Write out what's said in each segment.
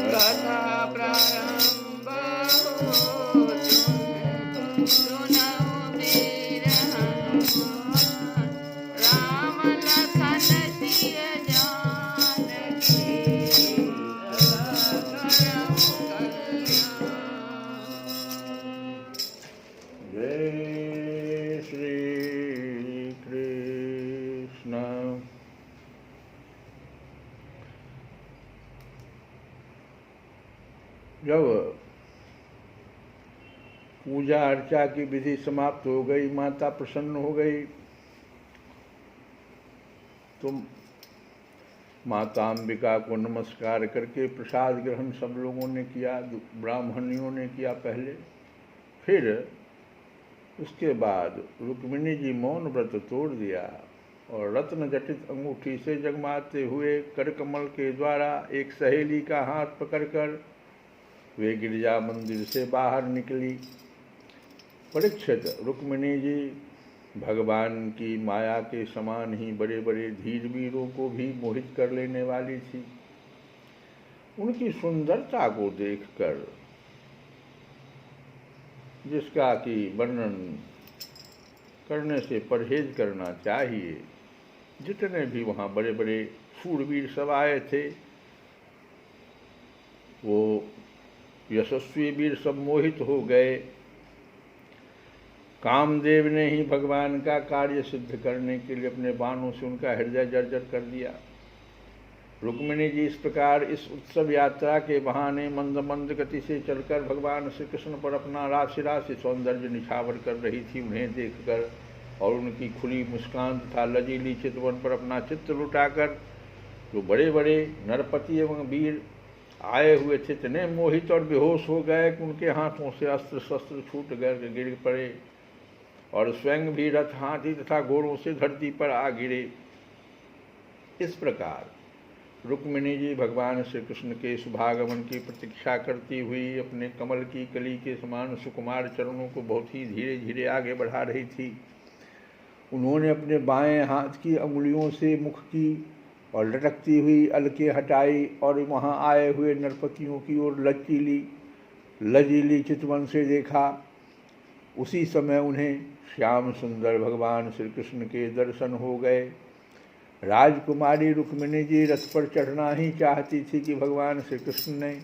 कथा प्रारंभ हो सुनौ वीर हनुमान राम लखन सिय जानकी करहु कल्याण। जय श्री कृष्ण। जब पूजा अर्चा की विधि समाप्त हो गई, माता प्रसन्न हो गई, तो माता अंबिका को नमस्कार करके प्रसाद ग्रहण सब लोगों ने किया, ब्राह्मणियों ने किया पहले। फिर उसके बाद रुक्मिणी जी मौन व्रत तोड़ दिया और रत्न जटित अंगूठी से जगमाते हुए करकमल के द्वारा एक सहेली का हाथ पकड़कर वे गिरजा मंदिर से बाहर निकली। परीक्षित, रुक्मिणी जी भगवान की माया के समान ही बड़े बड़े धीर वीरों को भी मोहित कर लेने वाली थी। उनकी सुंदरता को देखकर, जिसका कि वर्णन करने से परहेज करना चाहिए, जितने भी वहाँ बड़े बड़े शूरवीर सब आए थे, वो यशस्वी वीर सब मोहित हो गए। कामदेव ने ही भगवान का कार्य सिद्ध करने के लिए अपने बाणों से उनका हृदय जर्जर कर दिया। रुक्मिणी जी इस प्रकार इस उत्सव यात्रा के बहाने मंद मंद गति से चलकर भगवान श्री कृष्ण पर अपना राशि राशि सौंदर्य निछावर कर रही थी। उन्हें देखकर और उनकी खुली मुस्कान तथा लजीली चितवन पर अपना चित्त लुटाकर जो बड़े बड़े नरपति एवं वीर आए हुए थे, इतने मोहित और बेहोश हो गए कि उनके हाथों से अस्त्र शस्त्र छूट कर गिर पड़े और स्वयं भी रथ, हाथी तथा घोड़ों से धरती पर आ गिरे। इस प्रकार रुक्मिणी जी भगवान श्री कृष्ण के शुभागमन की प्रतीक्षा करती हुई अपने कमल की कली के समान सुकुमार चरणों को बहुत ही धीरे धीरे आगे बढ़ा रही थी। उन्होंने अपने बाएं हाथ की अंगुलियों से मुख की और लटकती हुई अलके हटाई और वहाँ आए हुए नरपतियों की ओर लजीली चितवन से देखा। उसी समय उन्हें श्याम सुंदर भगवान श्री कृष्ण के दर्शन हो गए। राजकुमारी रुक्मिणी जी रथ पर चढ़ना ही चाहती थी कि भगवान श्री कृष्ण ने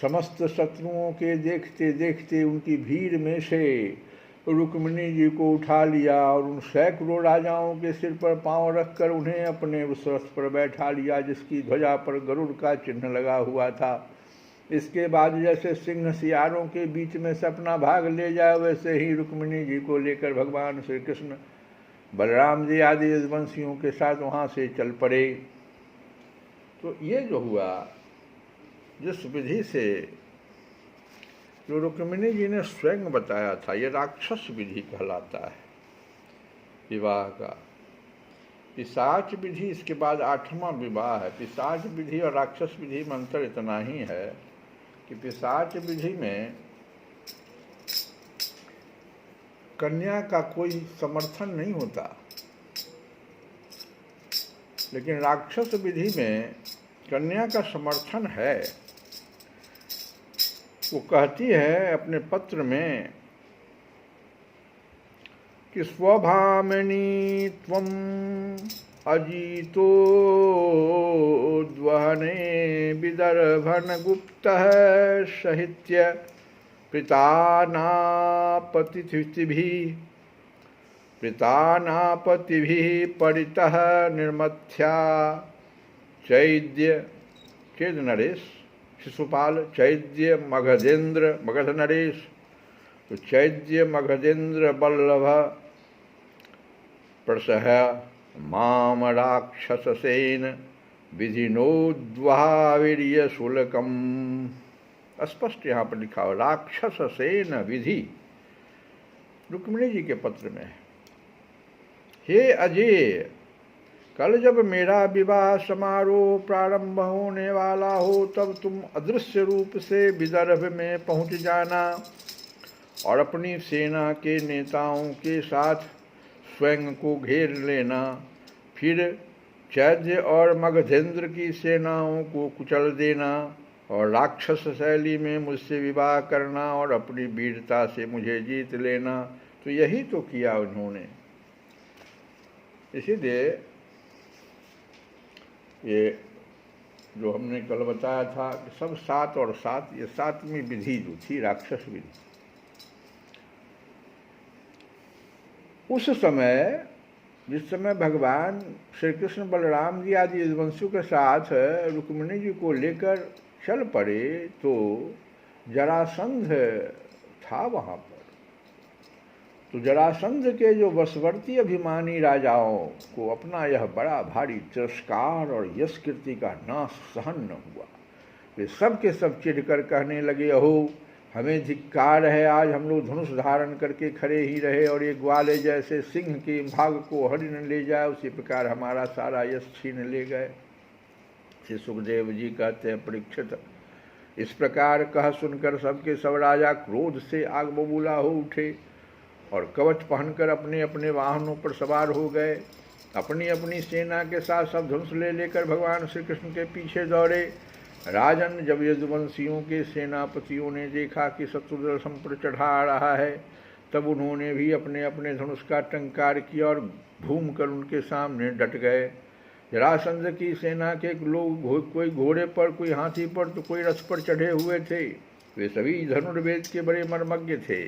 समस्त शत्रुओं के देखते देखते उनकी भीड़ में से रुक्मिणी जी को उठा लिया और उन सैकड़ों राजाओं के सिर पर पांव रखकर उन्हें अपने उस रथ पर बैठा लिया जिसकी ध्वजा पर गरुड़ का चिन्ह लगा हुआ था। इसके बाद जैसे सिंह सियारों के बीच में से अपना भाग ले जाए, वैसे ही रुक्मिणी जी को लेकर भगवान श्री कृष्ण बलराम जी आदि यदुवंशियों के साथ वहाँ से चल पड़े। तो ये जो हुआ, जिस विधि से जो रुक्मिणी जी ने स्वयं बताया था, ये राक्षस विधि कहलाता है विवाह का। पिशाच विधि इसके बाद 8वां विवाह है। पिशाच विधि और राक्षस विधि में अंतर इतना ही है कि पिशाच विधि में कन्या का कोई समर्थन नहीं होता, लेकिन राक्षस विधि में कन्या का समर्थन है। वो कहती है अपने पत्र में कि स्वभामिनी त्वं अजितो द्वहने विदर्भन गुप्तः सहित्य पितानापतिभिः परितः निर्मथ्या चैद्य चेद नरेश शिशुपाल चैद्य मगधेन्द्र मगध नरेश, तो चैद्य मगधेन्द्र बल्लभ प्रसह माम राक्षससेन विधिनोद्वावीर्य शुल्कम। स्पष्ट यहाँ पर लिखा हो राक्षससेन विधि, रुक्मिणी जी के पत्र में है। हे अजय, कल जब मेरा विवाह समारोह प्रारंभ होने वाला हो तब तुम अदृश्य रूप से विदर्भ में पहुंच जाना और अपनी सेना के नेताओं के साथ स्वयं को घेर लेना। फिर चैद्य और मगधेंद्र की सेनाओं को कुचल देना और राक्षस शैली में मुझसे विवाह करना और अपनी वीरता से मुझे जीत लेना, तो यही तो किया उन्होंने। इसीलिए ये जो हमने कल बताया था कि सब 7 और 7, ये 7वीं विधि जो थी राक्षस विधि, उस समय जिस समय भगवान श्री कृष्ण बलराम जी आदि यदुवंशियों के साथ रुक्मिणी जी को लेकर चल पड़े, तो जरासंध था वहाँ पर। तो जरासंध के जो वशवर्ती अभिमानी राजाओं को अपना यह बड़ा भारी तिरस्कार और यश कीर्ति का नाश सहन न हुआ। वे सब के सब चिढ़कर कहने लगे, अहो हमें धिक्कार है, आज हम लोग धनुष धारण करके खड़े ही रहे और ये ग्वाले जैसे सिंह के भाग को हरिण ले जाए, उसी प्रकार हमारा सारा यश छीन ले गए। श्री सुखदेव जी कहते हैं, परीक्षित इस प्रकार कह सुनकर सबके सब राजा क्रोध से आग बबूला हो उठे और कवच पहनकर अपने अपने वाहनों पर सवार हो गए। अपनी अपनी सेना के साथ सब धनुष ले लेकर भगवान श्री कृष्ण के पीछे दौड़े। राजन, जब यदुवंशियों के सेनापतियों ने देखा कि शत्रुदल हम पर चढ़ा रहा है, तब उन्होंने भी अपने अपने धनुष का टंकार किया और घूम कर उनके सामने डट गए। जरासंध की सेना के लोग कोई घोड़े पर, कोई हाथी पर, तो कोई रथ पर चढ़े हुए थे। वे सभी धनुर्वेद के बड़े मर्मज्ञ थे।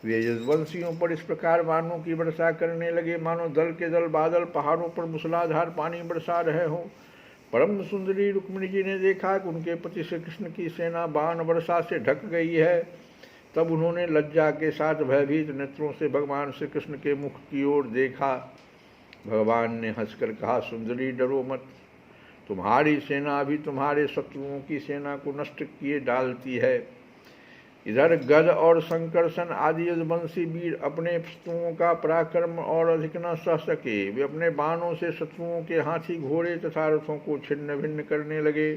वे यदुवंशियों पर इस प्रकार बाणों की वर्षा करने लगे मानो दल के दल बादल पहाड़ों पर मूसलाधार पानी बरसा रहे हों। परम सुंदरी रुक्मिणी जी ने देखा कि उनके पति श्री कृष्ण की सेना बाण वर्षा से ढक गई है। तब उन्होंने लज्जा के साथ भयभीत नेत्रों से भगवान श्री कृष्ण के मुख की ओर देखा। भगवान ने हंसकर कहा, सुंदरी डरो मत, तुम्हारी सेना भी तुम्हारे शत्रुओं की सेना को नष्ट किए डालती है। इधर गद और संकर्षण आदि यदुवंशी वीर अपने शत्रुओं का पराक्रम और अधिक न सह सके। वे अपने बाणों से शत्रुओं के हाथी घोड़े तथा रथों को छिन्न भिन्न करने लगे।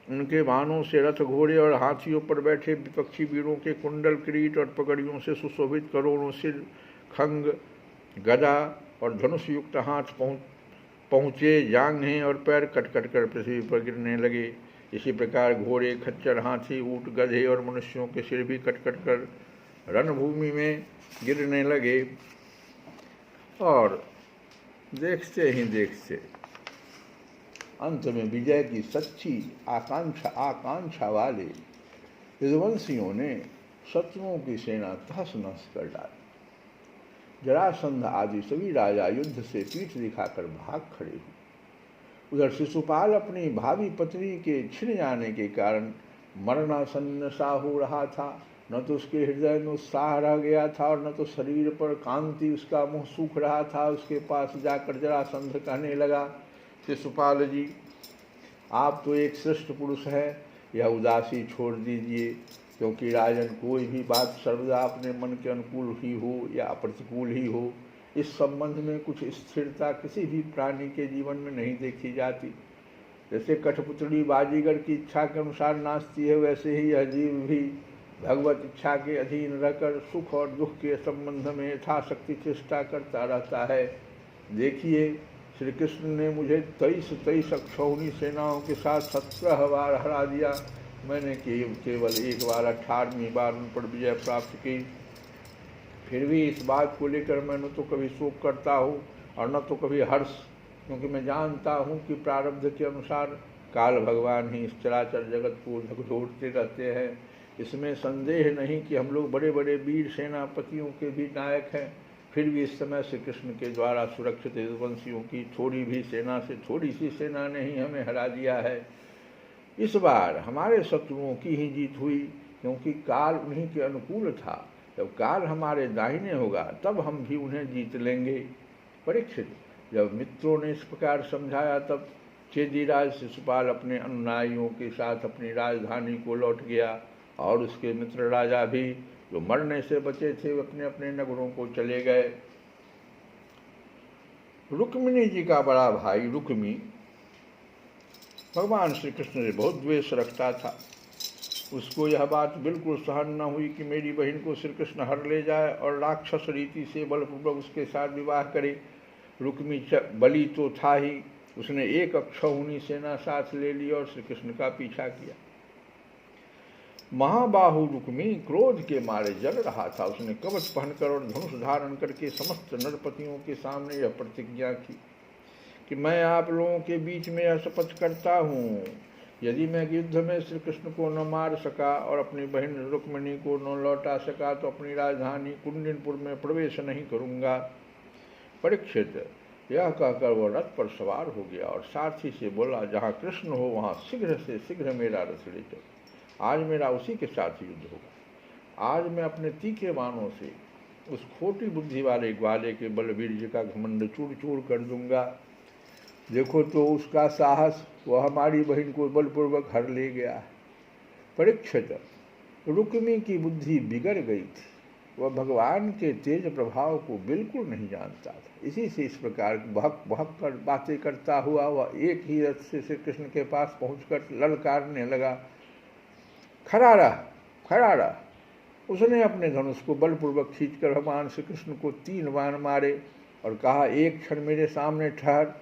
उनके बाणों से रथ, घोड़े और हाथियों पर बैठे विपक्षी वीरों के कुंडल, किरीट और पगड़ियों से सुशोभित करोड़ों सिर, खंग, गदा और धनुष युक्त हाथ पहुँचे, जांघें और पैर कट कट कर पृथ्वी पर गिरने लगे। इसी प्रकार घोड़े, खच्चर, हाथी, ऊँट, गधे और मनुष्यों के सिर भी कट कट कर रणभूमि में गिरने लगे। और देखते ही देखते अंत में विजय की सच्ची आकांक्षा वाले यदुवंशियों ने शत्रुओं की सेना तहस नहस कर डाली। जरासंध आदि सभी राजा युद्ध से पीठ दिखाकर भाग खड़े हुए। उधर शिशुपाल अपनी भावी पत्नी के छिन जाने के कारण मरणासन्न सा हो रहा था। न तो उसके हृदय में उत्साह रह गया था और न तो शरीर पर कांति, उसका मुंह सूख रहा था। उसके पास जाकर जरासंध कहने लगा, शिशुपाल जी, आप तो एक श्रेष्ठ पुरुष हैं, यह उदासी छोड़ दीजिए, क्योंकि राजन कोई भी बात सर्वदा अपने मन के अनुकूल ही हो या प्रतिकूल ही हो, इस संबंध में कुछ स्थिरता किसी भी प्राणी के जीवन में नहीं देखी जाती। जैसे कठपुतली बाजीगर की इच्छा के अनुसार नाचती है, वैसे ही यह जीव भी भगवत इच्छा के अधीन रहकर सुख और दुख के संबंध में यथाशक्ति चेष्टा करता रहता है। देखिए, श्री कृष्ण ने मुझे 23 अक्षौहिणी सेनाओं के साथ 17 बार हरा दिया। मैंने केवल एक बार 18वीं बार उन पर विजय प्राप्त की। फिर भी इस बात को लेकर मैं न तो कभी शोक करता हूँ और न तो कभी हर्ष, क्योंकि मैं जानता हूँ कि प्रारब्ध के अनुसार काल भगवान ही इस चराचर जगत को झकझोरते रहते हैं। इसमें संदेह नहीं कि हम लोग बड़े बड़े वीर सेनापतियों के भी नायक हैं। फिर भी इस समय श्री कृष्ण के द्वारा सुरक्षित यदुवंशियों की थोड़ी भी सेना से थोड़ी सी सेना ने ही हमें हरा दिया है। इस बार हमारे शत्रुओं की ही जीत हुई, क्योंकि काल उन्हीं के अनुकूल था। जब काल हमारे दाहिने होगा तब हम भी उन्हें जीत लेंगे। परीक्षित, जब मित्रों ने इस प्रकार समझाया, तब चेदीराज शिशुपाल अपने अनुयायियों के साथ अपनी राजधानी को लौट गया और उसके मित्र राजा भी जो मरने से बचे थे वे अपने अपने नगरों को चले गए। रुक्मिणी जी का बड़ा भाई रुक्मी भगवान श्री कृष्ण से बहुत द्वेष रखता था। उसको यह बात बिल्कुल सहन न हुई कि मेरी बहन को श्री कृष्ण हर ले जाए और राक्षस रीति से बलपूर्वक उसके साथ विवाह करे। रुक्मी बली तो था ही उसने एक अक्षौहिणी सेना साथ ले ली और श्री कृष्ण का पीछा किया। महाबाहु रुक्मी क्रोध के मारे जल रहा था। उसने कवच पहनकर और धनुष धारण करके समस्त नरपतियों के सामने यह प्रतिज्ञा की कि मैं आप लोगों के बीच में यह शपथ करता हूँ, यदि मैं युद्ध में श्री कृष्ण को न मार सका और अपनी बहन रुक्मिणी को न लौटा सका तो अपनी राजधानी कुंडिनपुर में प्रवेश नहीं करूँगा। परीक्षित यह कहकर वह रथ पर सवार हो गया और सारथी से बोला, जहाँ कृष्ण हो वहाँ शीघ्र से शीघ्र मेरा रथ ले चलो। आज मेरा उसी के साथ युद्ध होगा। आज मैं अपने तीखे बाणों से उस खोटी बुद्धि वाले ग्वाले के बलवीर्य का घमंड चूर चूर कर दूंगा। देखो तो उसका साहस, वह हमारी बहन को बलपूर्वक हर ले गया। परीक्षित, रुक्मी की बुद्धि बिगड़ गई थी। वह भगवान के तेज प्रभाव को बिल्कुल नहीं जानता था। इसी से इस प्रकार बहक बहक कर बातें करता हुआ वह एक ही रथ से श्री कृष्ण के पास पहुंचकर ललकारने लगा, खड़ा रह, खड़ा रह। उसने अपने धनुष को बलपूर्वक खींचकर भगवान श्री कृष्ण को 3 बाण मारे और कहा, एक क्षण मेरे सामने ठहर।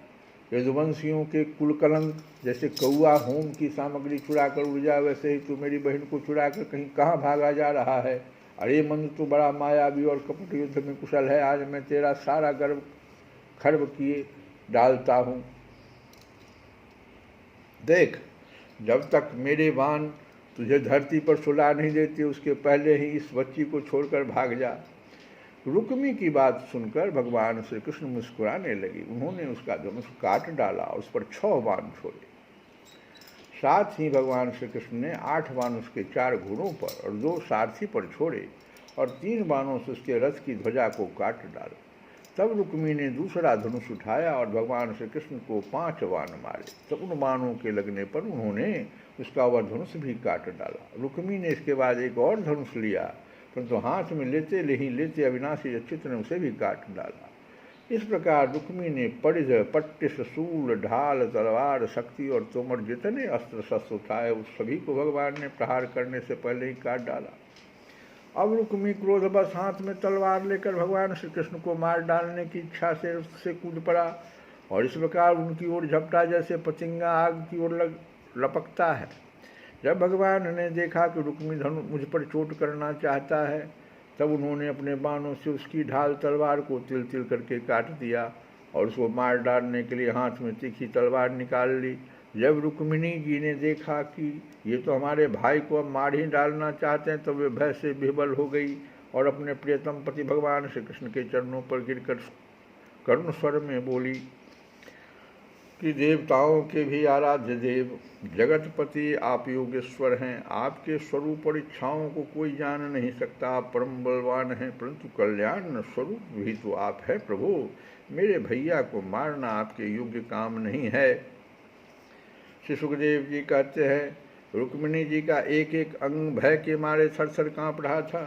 यदुवंशियों के कुलकलंक, जैसे कौआ होम की सामग्री चुराकर उड़ जाए वैसे ही तू मेरी बहन को चुराकर कहीं कहाँ भागा जा रहा है। अरे मंद, तू बड़ा मायावी और कपट युद्ध में कुशल है। आज मैं तेरा सारा गर्व खर्ब किए डालता हूँ। देख, जब तक मेरे बाण तुझे धरती पर सुला नहीं देती उसके पहले ही इस बच्ची को छोड़कर भाग जा। रुक्मी की बात सुनकर भगवान श्री कृष्ण मुस्कुराने लगे। उन्होंने उसका धनुष काट डाला और उस पर 6 बाण छोड़े। साथ ही भगवान श्री कृष्ण ने 8 बाण उसके 4 घोड़ों पर और 2 सारथी पर छोड़े और 3 बाणों से उसके रथ की ध्वजा को काट डाला। तब रुक्मी ने दूसरा धनुष उठाया और भगवान श्री कृष्ण को 5 बाण मारे। तब उन बाणों के लगने पर उन्होंने उसका वह धनुष भी काट डाला। रुक्मी ने इसके बाद एक और धनुष लिया, परंतु हाथ में लेते अविनाशी अच्युत ने उसे भी काट डाला। इस प्रकार रुक्मी ने परिध, पट्टिस, शूल, ढाल, तलवार, शक्ति और तोमर जितने अस्त्र शस्त्र उठाए उस सभी को भगवान ने प्रहार करने से पहले ही काट डाला। अब रुक्मी क्रोधवश हाथ में तलवार लेकर भगवान श्री कृष्ण को मार डालने की इच्छा से उससे कूद पड़ा और इस प्रकार उनकी ओर झपटा जैसे पतंगा आग की ओर लपकता है। जब भगवान ने देखा कि रुक्मी मुझ पर चोट करना चाहता है, तब उन्होंने अपने बाणों से उसकी ढाल तलवार को तिल तिल करके काट दिया और उसको मार डालने के लिए हाथ में तीखी तलवार निकाल ली। जब रुक्मिणी जी ने देखा कि ये तो हमारे भाई को अब मार ही डालना चाहते हैं, तो वे भय से विह्वल हो गई और अपने प्रियतम पति भगवान श्री कृष्ण के चरणों पर गिरकर करुण स्वर में बोली कि देवताओं के भी आराध्य देव, जगतपति आप योगेश्वर हैं। आपके स्वरूप और इच्छाओं को कोई जान नहीं सकता। आप परम बलवान हैं, परंतु कल्याण स्वरूप भी तो आप है प्रभु। मेरे भैया को मारना आपके योग्य काम नहीं है। श्री सुखदेव जी कहते हैं, रुक्मिणी जी का एक एक अंग भय के मारे थरथर काँप रहा था।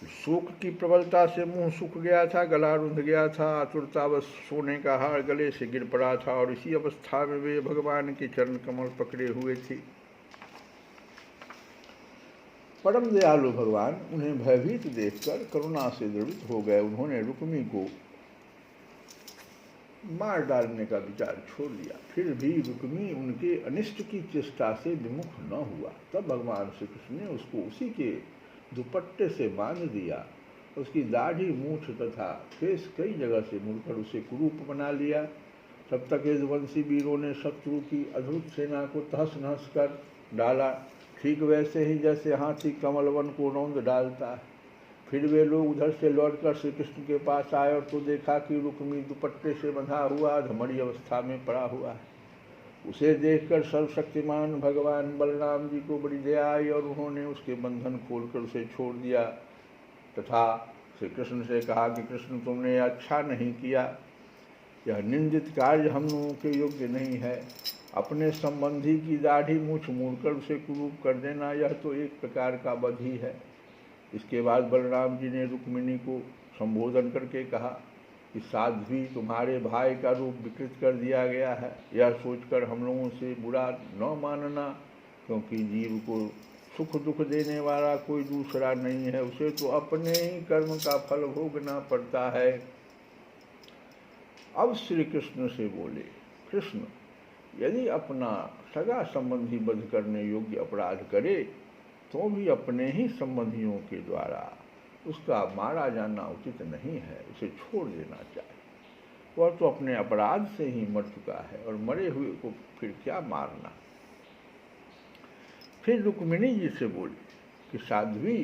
शोक की प्रबलता से मुंह सूख गया था, गला रुंध गया था, आतुरतावश सोने का हार गले से गिर पड़ा था और इसी अवस्था में वे भगवान के चरण कमल पकड़े हुए थी। परम दयालु भगवान उन्हें भयभीत देखकर करुणा से द्रवित हो गए। उन्होंने रुक्मी को मार डालने का विचार छोड़ दिया। फिर भी रुक्मी उनके अनिष्ट की चेष्टा से विमुख न हुआ। तब भगवान श्री कृष्ण ने उसको उसी के दुपट्टे से बांध दिया। उसकी दाढ़ी, मूछ तथा केस कई जगह से मुड़कर उसे कुरूप बना लिया। तब तक यदुवंशी वीरों ने शत्रु की अद्भुत सेना को तहस नहस कर डाला, ठीक वैसे ही जैसे हाथी कमलवन को रौंद डालता है। फिर वे लोग उधर से लौटकर श्री कृष्ण के पास आए और तो देखा कि रुक्मी दुपट्टे से बंधा हुआ धमड़ी अवस्था में पड़ा हुआ है। उसे देखकर सर्वशक्तिमान भगवान बलराम जी को बड़ी दया आई और उन्होंने उसके बंधन खोलकर उसे छोड़ दिया तथा श्री कृष्ण से कहा कि कृष्ण, तुमने अच्छा नहीं किया। यह निंदित कार्य हम लोगों के योग्य नहीं है। अपने संबंधी की दाढ़ी मूछ मोड़कर उसे कुरूप कर देना, यह तो एक प्रकार का वध ही है। इसके बाद बलराम जी ने रुक्मिणी को संबोधन करके कहा कि साध्वी, तुम्हारे भाई का रूप विकृत कर दिया गया है। यह सोचकर हम लोगों से बुरा न मानना, क्योंकि जीव को सुख दुख देने वाला कोई दूसरा नहीं है। उसे तो अपने ही कर्म का फल भोगना पड़ता है। अब श्री कृष्ण से बोले, कृष्ण, यदि अपना सगा संबंधी वध करने योग्य अपराध करे तो भी अपने ही संबंधियों के द्वारा उसका मारा जाना उचित नहीं है, उसे छोड़ देना चाहिए। वह तो अपने अपराध से ही मर चुका है और मरे हुए को फिर क्या मारना। फिर रुक्मिणी जी से बोली कि साध्वी,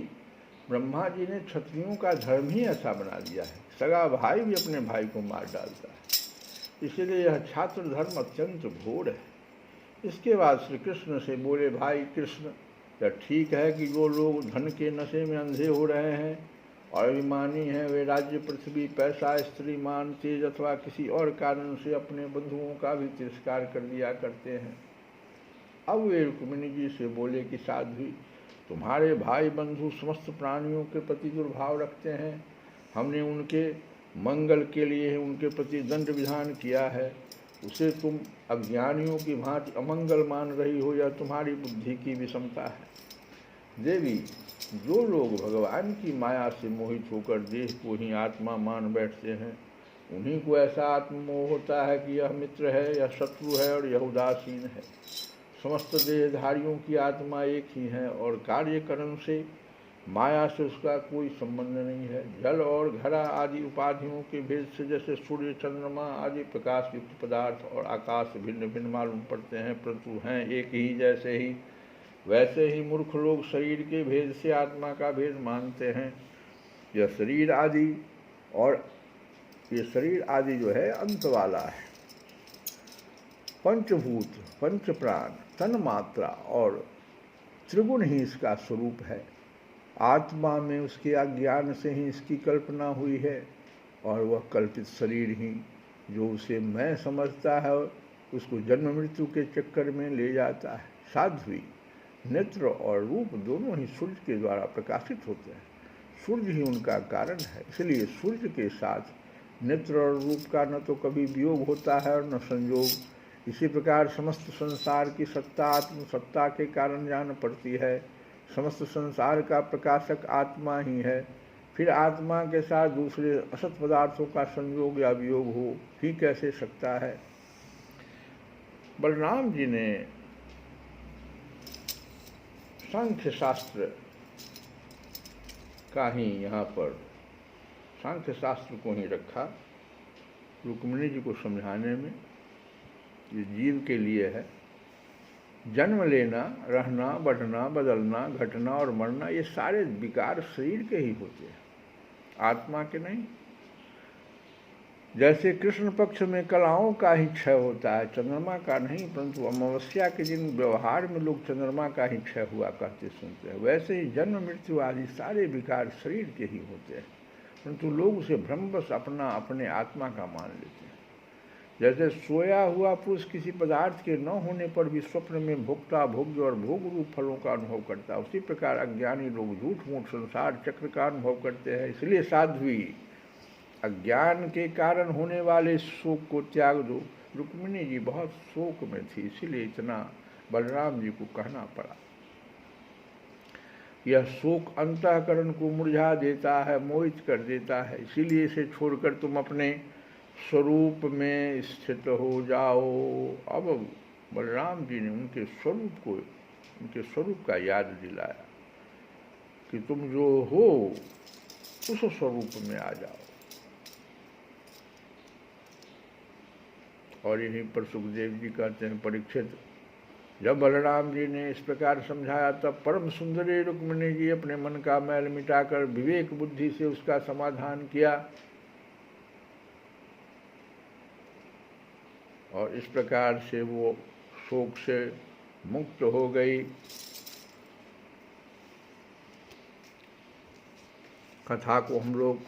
ब्रह्मा जी ने क्षत्रियों का धर्म ही ऐसा बना दिया है, सगा भाई भी अपने भाई को मार डालता है, इसलिए यह छात्र धर्म अत्यंत घोर है। इसके बाद श्री कृष्ण से बोले, भाई कृष्ण, यह ठीक है कि जो लोग धन के नशे में अंधे हो रहे हैं और अभिमानी हैं, वे राज्य, पृथ्वी, पैसा, स्त्री, मान, तेज अथवा किसी और कारण से अपने बंधुओं का भी तिरस्कार कर दिया करते हैं। अब वे रुक्मिणी जी से बोले कि साध्वी, तुम्हारे भाई बंधु समस्त प्राणियों के प्रति दुर्भाव रखते हैं, हमने उनके मंगल के लिए उनके प्रति दंड विधान किया है, उसे तुम अज्ञानियों की भांति अमंगल मान रही हो, या तुम्हारी बुद्धि की विषमता है। देवी, जो लोग भगवान की माया से मोहित होकर देह को ही आत्मा मान बैठते हैं, उन्हीं को ऐसा आत्ममोह होता है कि यह मित्र है, यह शत्रु है और यह उदासीन है। समस्त देहधारियों की आत्मा एक ही है और कार्यकरण से माया से उसका कोई संबंध नहीं है। जल और घड़ा आदि उपाधियों के भेद से जैसे सूर्य, चंद्रमा आदि प्रकाश युक्त पदार्थ और आकाश भिन्न भिन्न मालूम पड़ते हैं, परंतु हैं एक ही जैसे ही, वैसे ही मूर्ख लोग शरीर के भेद से आत्मा का भेद मानते हैं। यह शरीर आदि जो है अंत वाला है। पंचभूत, पंच प्राण, तन मात्रा और त्रिगुण ही इसका स्वरूप है। आत्मा में उसके अज्ञान से ही इसकी कल्पना हुई है और वह कल्पित शरीर ही जो उसे मैं समझता है उसको जन्म मृत्यु के चक्कर में ले जाता है। साध्वी, नेत्र और रूप दोनों ही सूर्य के द्वारा प्रकाशित होते हैं, सूर्य ही उनका कारण है, इसलिए सूर्य के साथ नेत्र और रूप का न तो कभी वियोग होता है और न संयोग। इसी प्रकार समस्त संसार की सत्ता आत्मसत्ता के कारण जान पड़ती है। समस्त संसार का प्रकाशक आत्मा ही है, फिर आत्मा के साथ दूसरे असत पदार्थों का संयोग या वियोग हो ही कैसे सकता है। बलराम जी ने सांख्य शास्त्र का ही यहाँ पर सांख्य शास्त्र को ही रखा रुक्मिणी जी को समझाने में। ये जीव के लिए है। जन्म लेना, रहना, बढ़ना, बदलना, घटना और मरना, ये सारे विकार शरीर के ही होते हैं, आत्मा के नहीं। जैसे कृष्ण पक्ष में कलाओं का ही क्षय होता है, चंद्रमा का नहीं, परंतु अमावस्या के दिन व्यवहार में लोग चंद्रमा का ही क्षय हुआ कहते सुनते हैं, वैसे ही जन्म मृत्यु आदि सारे विकार शरीर के ही होते हैं, परंतु लोग उसे भ्रमवश अपने आत्मा का मान लेते हैं। जैसे सोया हुआ पुरुष किसी पदार्थ के न होने पर भी स्वप्न में भोक्ता, भोग्य और भोग रूप फलों का अनुभव करता है, उसी प्रकार अज्ञानी लोग झूठ मूठ संसार चक्र का अनुभव करते हैं। इसलिए साध्वी, अज्ञान के कारण होने वाले शोक को त्याग दो। रुक्मिणी जी बहुत शोक में थी, इसीलिए इतना बलराम जी को कहना पड़ा। यह शोक अंतःकरण को मुरझा देता है, मोहित कर देता है, इसीलिए इसे छोड़कर तुम अपने स्वरूप में स्थित हो जाओ। अब बलराम जी ने उनके स्वरूप का याद दिलाया कि तुम जो हो उस स्वरूप में आ जाओ। और यहीं पर सुखदेव जी कहते हैं, परीक्षित, जब बलराम जी ने इस प्रकार समझाया तब परम सुंदरी रुक्मिणी जी अपने मन का मैल मिटाकर विवेक बुद्धि से उसका समाधान किया और इस प्रकार से वो शोक से मुक्त हो गई। कथा को हम लोग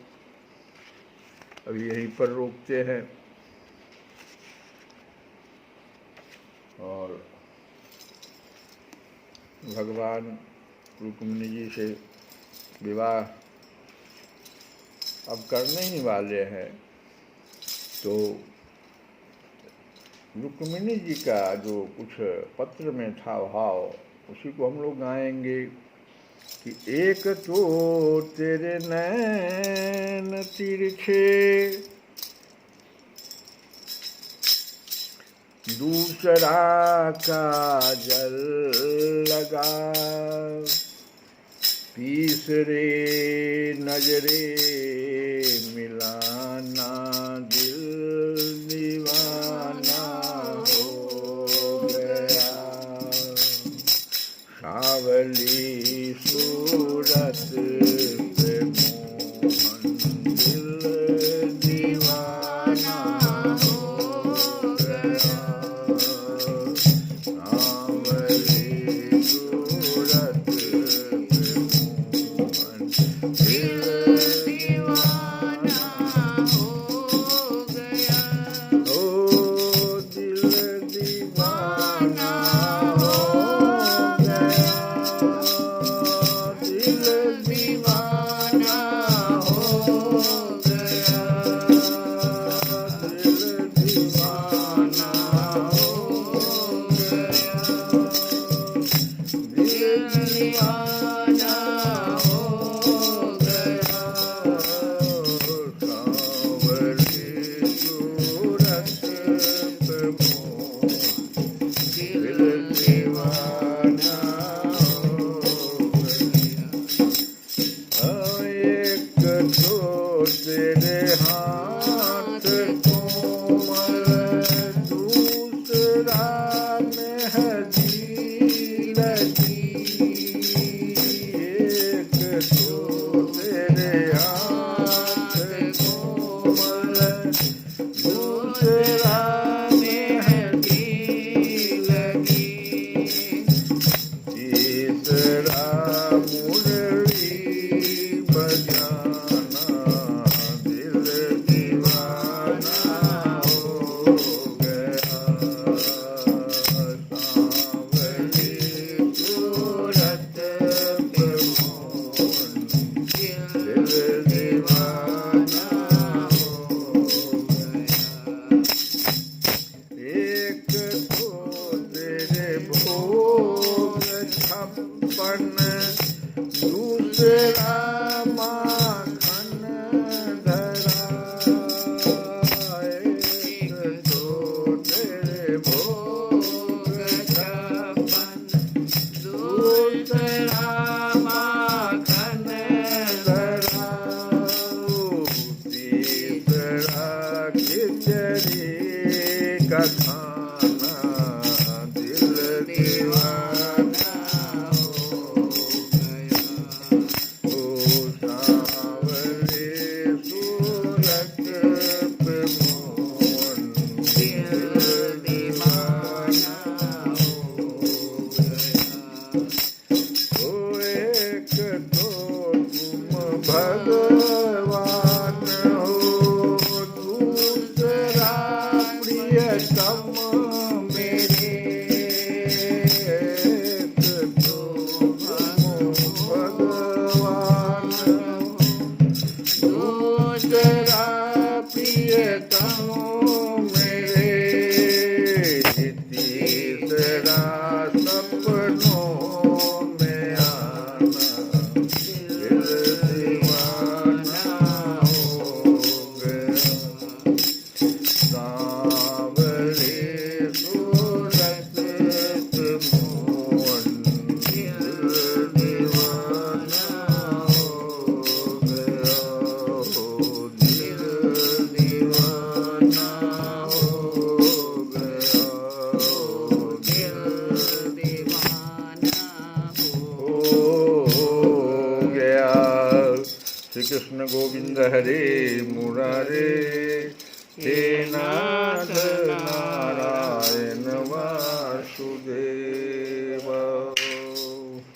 अभी यहीं पर रोकते हैं और भगवान रुक्मिणी जी से विवाह अब करने ही वाले हैं, तो रुक्मिणी जी का जो कुछ पत्र में था भाव, उसी को हम लोग गाएंगे कि एक तो तेरे नैन तिरछे दूसरा काजल लगा, तीसरे नजरे मिलाना, दिल दीवाना हो गया। सावली सूरत पे मोहन, दिल दीवाना हो गया। सावली सूरत पे मोहन, दिल दीवाना हो गया। ओ दिल दीवाना हो गया, दिल दीवाना हो गया, दिल दीवाना हो गया, दिल दीवाना हो गया। सांवली सूरत पे मोहन, दिल दीवाना हो गया। एक तो तेरे हाथ कोमल, दूसरा मेहंदी लगी। एक तो तेरे हाथ कोमल, दूसरा मेहंदी लगी। तीसरा मुरली बजाना, दिल दीवाना हो गया। सांवली सूरत पे मोहन, दिल दीवाना हो गया। एक तो तेरे भोग छप्पन, दूसरा माखन धरा। एक तो तेरे भोग छप्पन, दूसरा माखन धरा। तीसरा खिचड़ी का खाना, दिल दीवाना हो गया। ओ सांवली सूरत पे मोहन, दिल दीवाना हो गया। ओ एक तो तुम भगवान हो, दूसरा प्रियतम मेरे। एक तो तुम भगवान हो, दूसरा प्रियतम मेरे। तीसरा सपनों में आना, दिल दीवाना हो गया। सांवली सूरत पे मोहन, दिल दीवाना हो गया। हो दिल दीवाना हो गया, हो दिल दीवाना हो गया। श्री कृष्ण गोविंद हरे मुरारे, हे नाथ